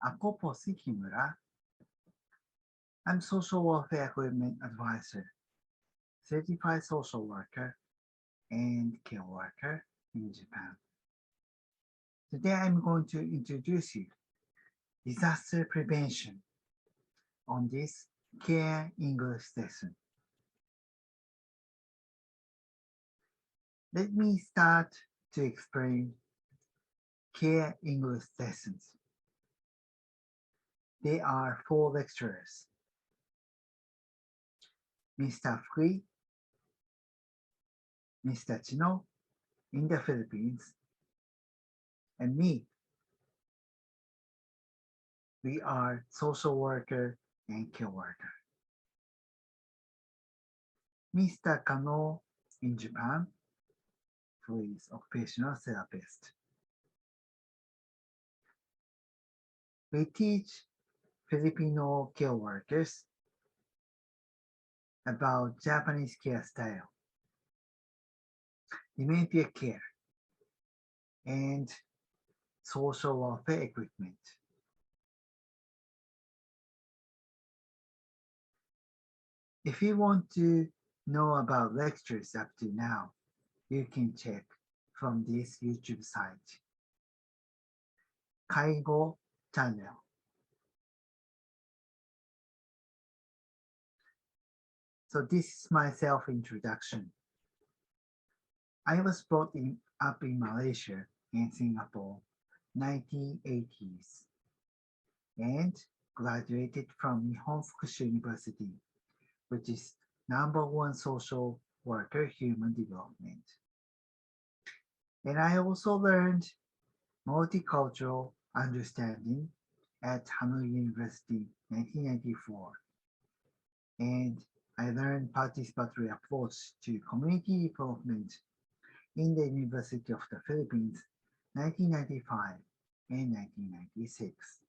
Ako po si Kimura. I'm social welfare equipment advisor, certified social worker, and care worker in Japan. Today I'm going to introduce you disaster prevention on this Care English lesson. Let me start to explain Care English lessons. There are 4 lecturers: Mr. Fukui, Mr. Chino in the Philippines, and me. We are social worker and care worker. Mr. Kano in Japan, who is occupational therapist. We teach Filipino care workers about Japanese care style, dementia care, and social welfare equipment. If you want to know about lectures up to now, you can check from this YouTube site, Kaigo channel. So this is my self-introduction. I was up in Malaysia and Singapore 1980s and graduated from Nihon Fukushu University, which is #1 social worker human development. And I also learned multicultural understanding at Hanoi University 1994. And I learned participatory approach to community development in the University of the Philippines 1995 and 1996.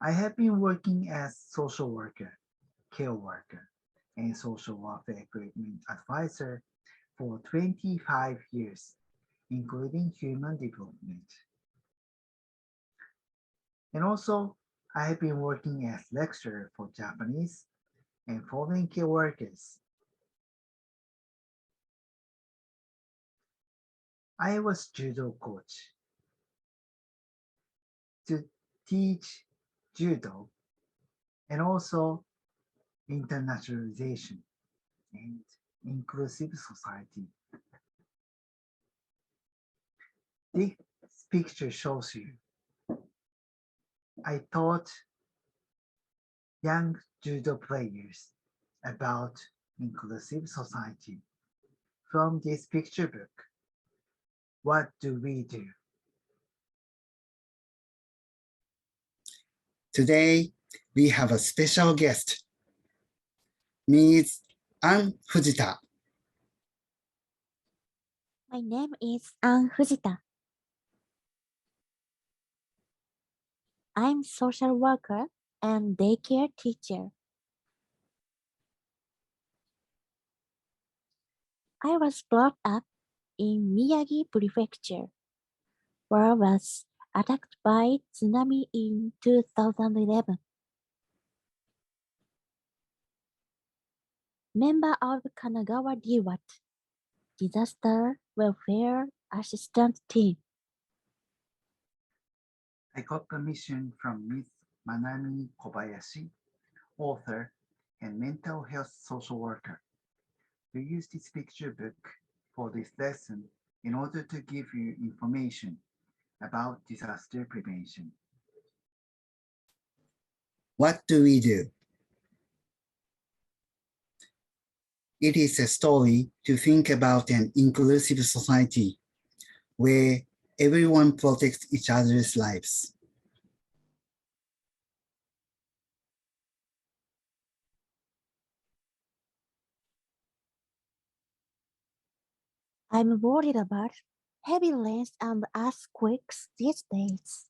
I have been working as social worker, care worker, and social welfare equipment advisor for 25 years, including human development. And also, I have been working as lecturer for Japanese and foreign care workers. I was judo coach to teach judo and also internationalization and inclusive society. This picture shows you I taught young judo players about inclusive society. From this picture book, what do we do? Today, we have a special guest, Ms. Ann Fujita. My name is Ann Fujita. I'm social worker and daycare teacher. I was brought up in Miyagi Prefecture, where I was attacked by tsunami in 2011. Member of Kanagawa DWAT, Disaster Welfare Assistant Team. I got permission from Ms. Manami Kobayashi, author and mental health social worker, to use this picture book for this lesson in order to give you information about disaster prevention. What do we do? It is a story to think about an inclusive society where everyone protects each other's lives. I'm worried about heavy rains and earthquakes these days.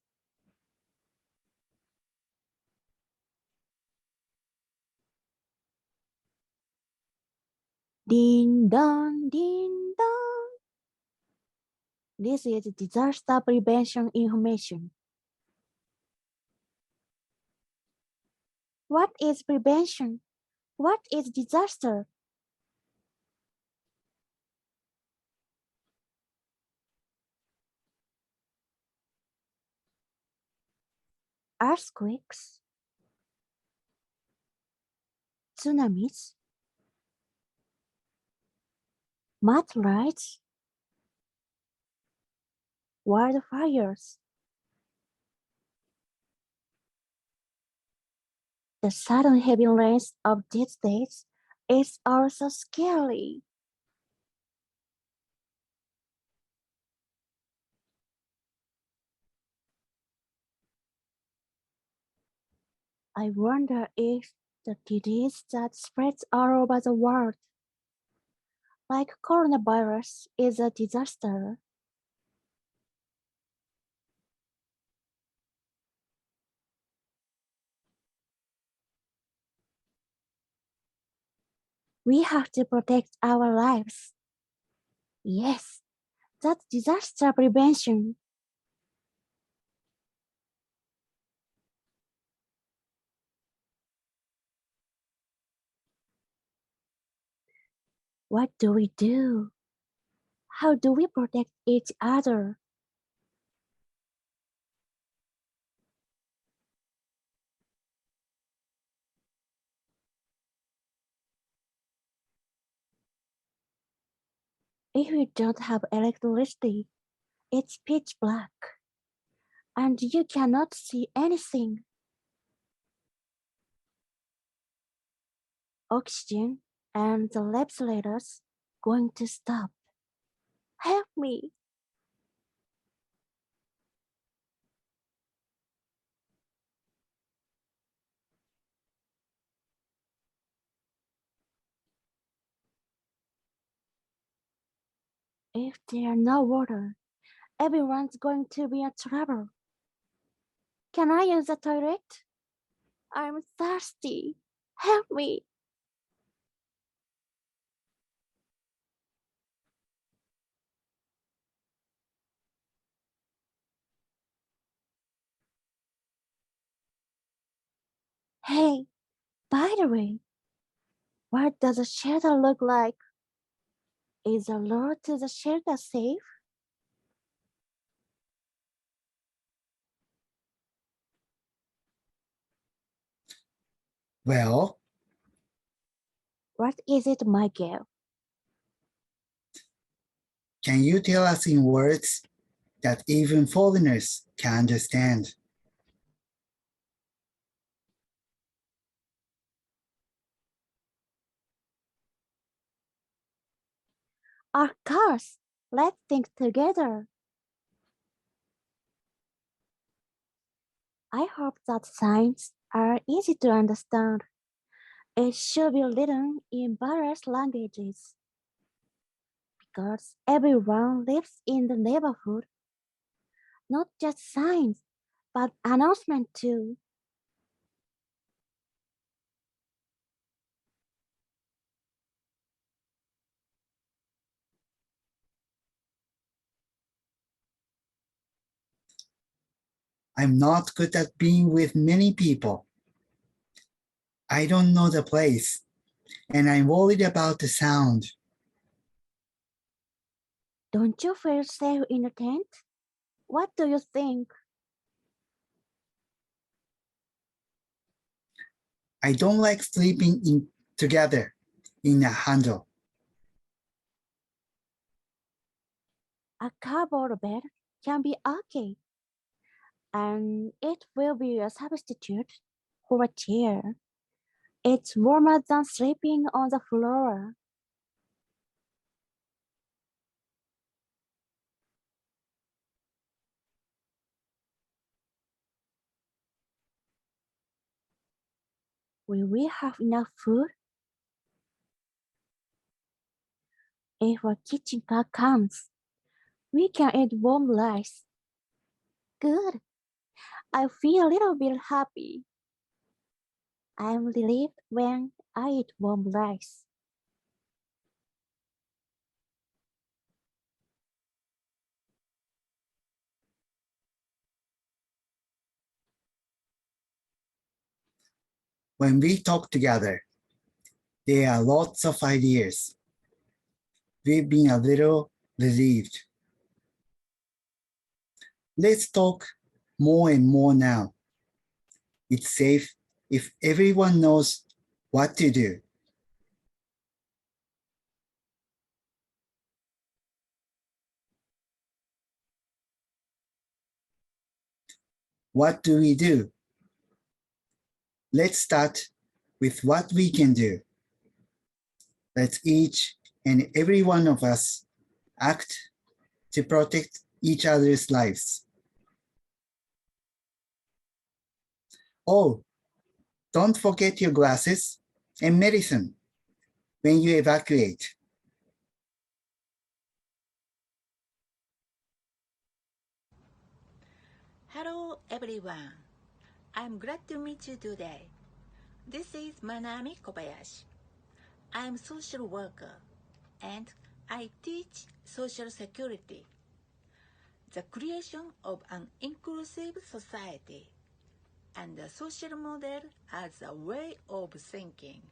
Ding dong, ding dong. This is disaster prevention information. What is prevention? What is disaster? Earthquakes, tsunamis, mudslides, wildfires. The sudden heavy rains of these days is also scary. I wonder if the disease that spreads all over the world, like coronavirus, is a disaster. We have to protect our lives. Yes, that's disaster prevention. What do we do? How do we protect each other? If you don't have electricity, it's pitch black, and you cannot see anything. Oxygen and the legislators going to stop. Help me. If there's no water, everyone's going to be in trouble. Can I use the toilet? I'm thirsty. Help me. Hey, by the way, what does a shelter look like? Is the road to the shelter safe? Well, What is it, Michael? can you tell us in words that even foreigners can understand? Of course, let's think together. I hope that signs are easy to understand. It should be written in various languages because everyone lives in the neighborhood, not just signs, but announcement too. I'm not good at being with many people. I don't know the place, and I'm worried about the sound. Don't you feel safe in the tent? What do you think? I don't like sleeping in together in a handle. A cardboard bed can be okay, and it will be a substitute for a chair. It's warmer than sleeping on the floor. Will we have enough food? If a kitchen car comes, we can eat warm rice. Good. I feel a little bit happy. I'm relieved when I eat warm rice. When we talk together, there are lots of ideas. We've been a little relieved. Let's talk more and more now. It's safe if everyone knows what to do. What do we do? Let's start with what we can do. Let's each and every one of us act to protect each other's lives. Oh, don't forget your glasses and medicine when you evacuate. Hello everyone. I'm glad to meet you today. This is Manami Kobayashi. I'm social worker and I teach social security, the creation of an inclusive society, and the social model as a way of thinking.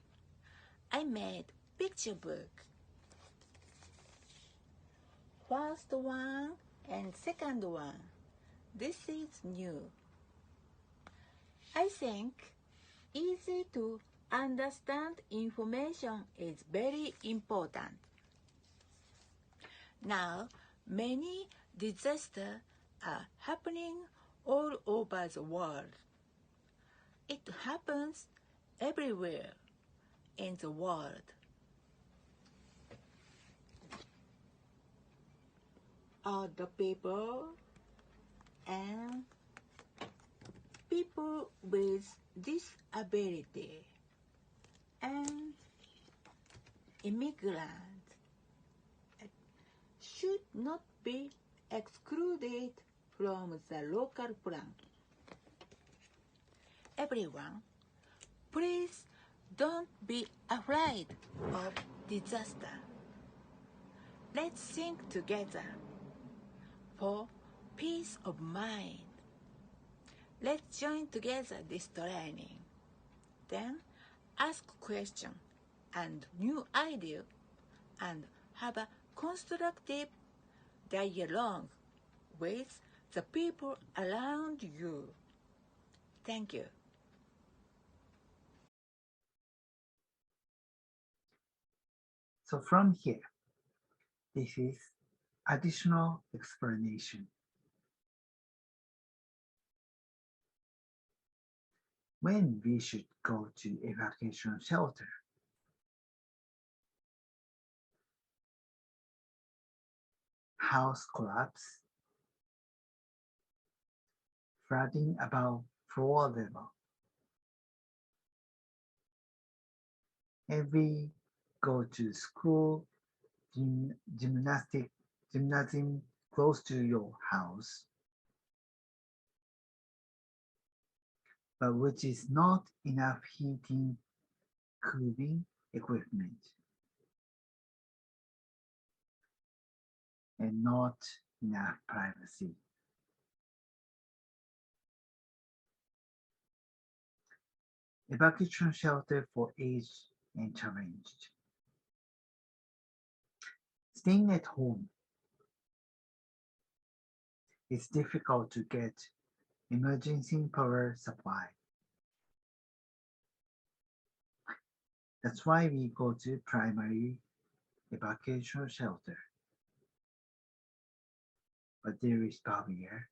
I made picture book. First one and second one. This is new. I think easy to understand information is very important. Now, many disasters are happening all over the world. It happens everywhere in the world. The people and people with disability and immigrants should not be excluded from the local plan. Everyone, please don't be afraid of disaster. Let's think together for peace of mind. Let's join together this training. Then ask questions and new ideas and have a constructive dialogue with the people around you. Thank you. So from here, this is additional explanation. When we should go to evacuation shelter, house collapse, flooding above floor level, and we go to school gymnasium close to your house, but which is not enough heating, cooling equipment, and not enough privacy. Evacuation shelter for aged and challenged. Staying at home, it's difficult to get emergency power supply. That's why we go to primary evacuation shelter. But there is barrier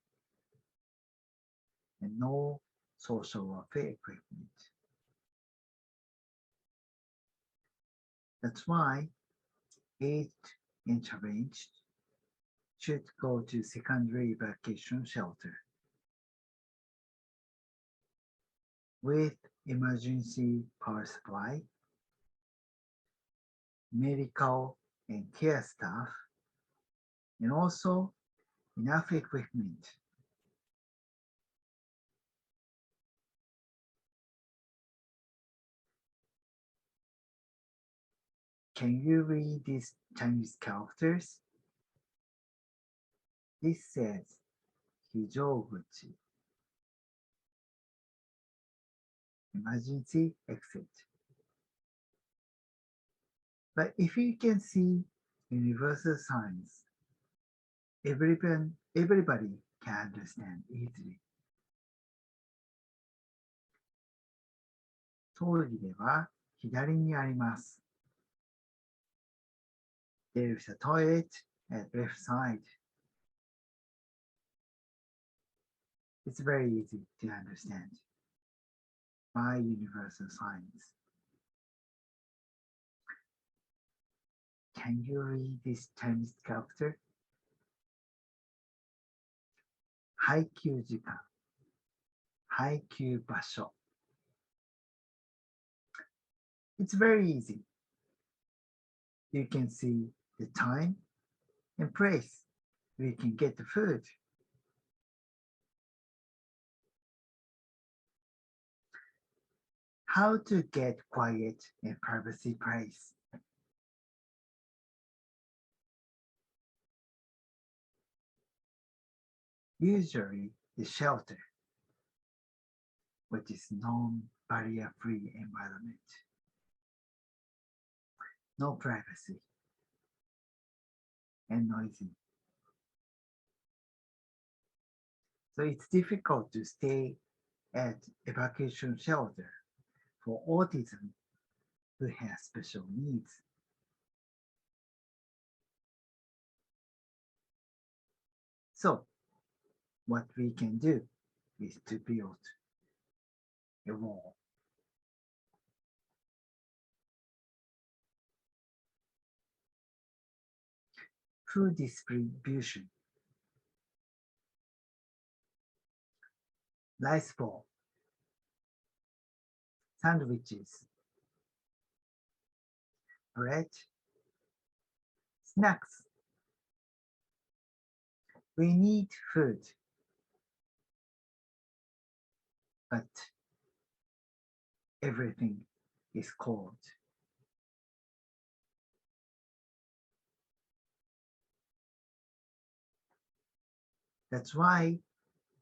and no social welfare equipment. That's why aged and challenged should go to secondary evacuation shelter with emergency power supply, medical and care staff, and also enough equipment. Can you read these Chinese characters? This says 非常口。emergency exit. But if you can see universal signs, everybody can understand easily. トイレは左にあります。There is a toilet at left side. It's very easy to understand by universal signs. Can you read this Chinese character? 配給時間、配給場所。It's very easy. You can see the time and place where you can get the food. How to get quiet and privacy place. Usually the shelter, which is non-barrier-free environment. No privacy and noisy. So it's difficult to stay at evacuation shelter for autism who has special needs. So what we can do is to build a wall. Food distribution. Rice bowl. Sandwiches. Bread. Snacks. We need food. But everything is cold. That's why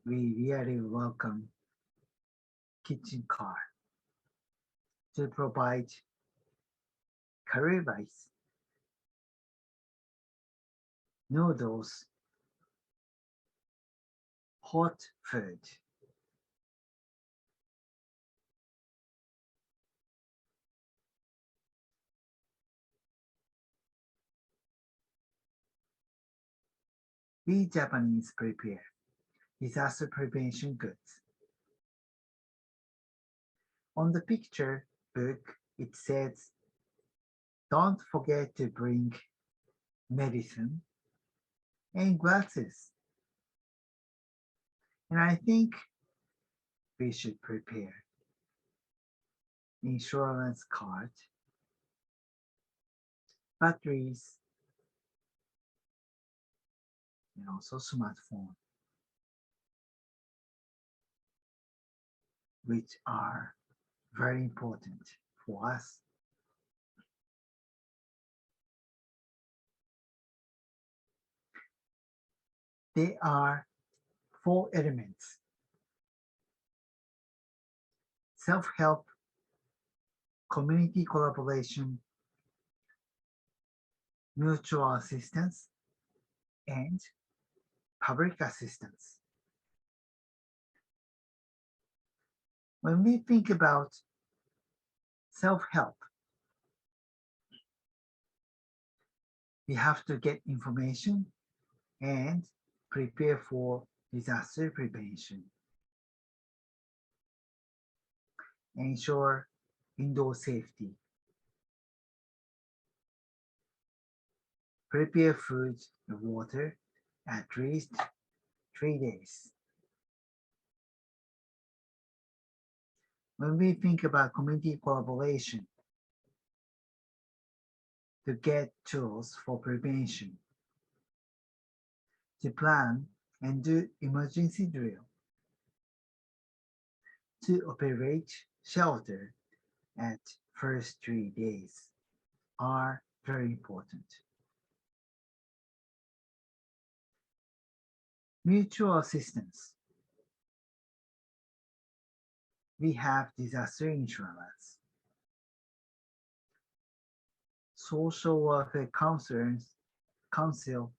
we really welcome kitchen car to provide curry rice, noodles, hot food. We Japanese prepare disaster prevention goods. On the picture book, it says, don't forget to bring medicine and glasses. And I think we should prepare insurance card, batteries, and also smartphone, which are very important for us. There are 4 elements: self-help, community collaboration, mutual assistance, and public assistance. When we think about self-help, we have to get information and prepare for disaster prevention. Ensure indoor safety. Prepare food and water at least 3 days. When we think about community collaboration, to get tools for prevention, to plan and do emergency drill, to operate shelter at first 3 days are very important. Mutual assistance. we have disaster insurance. Social welfare council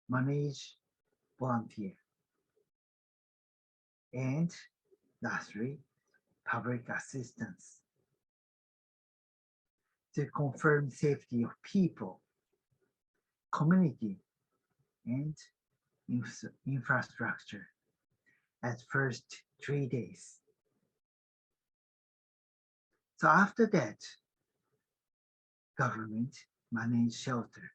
manage volunteer. And lastly, public assistance to confirm safety of people, community, and infrastructure at first 3 days. So after that, government manage shelter.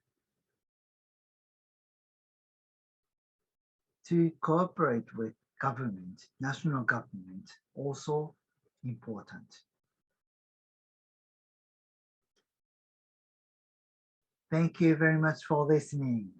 To cooperate with government, national government, also important. Thank you very much for listening.